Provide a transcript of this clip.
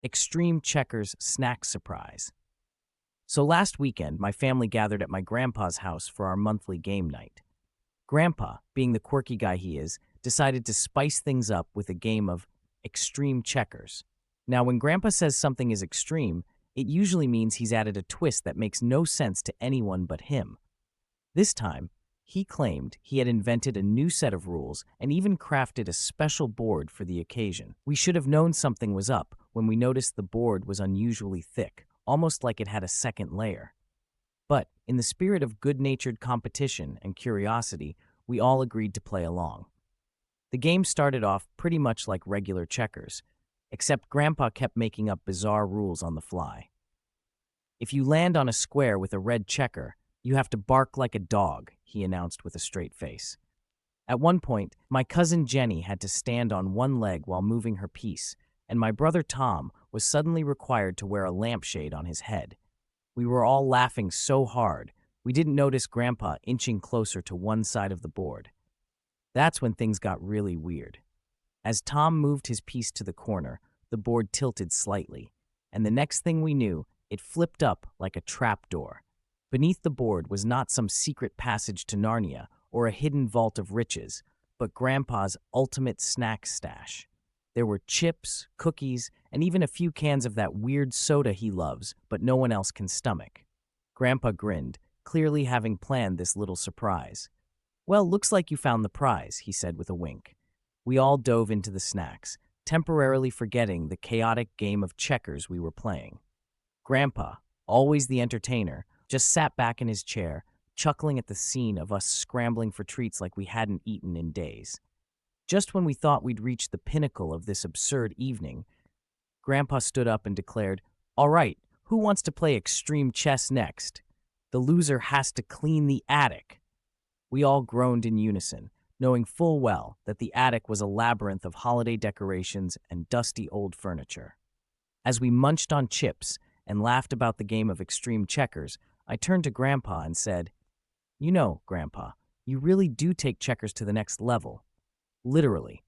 Extreme Checkers Snack Surprise. So last weekend, my family gathered at my grandpa's house for our monthly game night. Grandpa, being the quirky guy he is, decided to spice things up with a game of extreme checkers. Now, when Grandpa says something is extreme, it usually means he's added a twist that makes no sense to anyone but him. This time, he claimed he had invented a new set of rules and even crafted a special board for the occasion. We should have known something was up when we noticed the board was unusually thick, almost like it had a second layer. But, in the spirit of good-natured competition and curiosity, we all agreed to play along. The game started off pretty much like regular checkers, except Grandpa kept making up bizarre rules on the fly. If you land on a square with a red checker, you have to bark like a dog, he announced with a straight face. At one point, my cousin Jenny had to stand on one leg while moving her piece, and my brother Tom was suddenly required to wear a lampshade on his head. We were all laughing so hard, we didn't notice Grandpa inching closer to one side of the board. That's when things got really weird. As Tom moved his piece to the corner, the board tilted slightly, and the next thing we knew, it flipped up like a trapdoor. Beneath the board was not some secret passage to Narnia or a hidden vault of riches, but Grandpa's ultimate snack stash. There were chips, cookies, and even a few cans of that weird soda he loves, but no one else can stomach. Grandpa grinned, clearly having planned this little surprise. "Well, looks like you found the prize," he said with a wink. We all dove into the snacks, temporarily forgetting the chaotic game of checkers we were playing. Grandpa, always the entertainer, just sat back in his chair, chuckling at the scene of us scrambling for treats like we hadn't eaten in days. Just when we thought we'd reached the pinnacle of this absurd evening, Grandpa stood up and declared, "All right, who wants to play extreme chess next? The loser has to clean the attic." We all groaned in unison, knowing full well that the attic was a labyrinth of holiday decorations and dusty old furniture. As we munched on chips and laughed about the game of extreme checkers, I turned to Grandpa and said, "You know, Grandpa, you really do take checkers to the next level. Literally,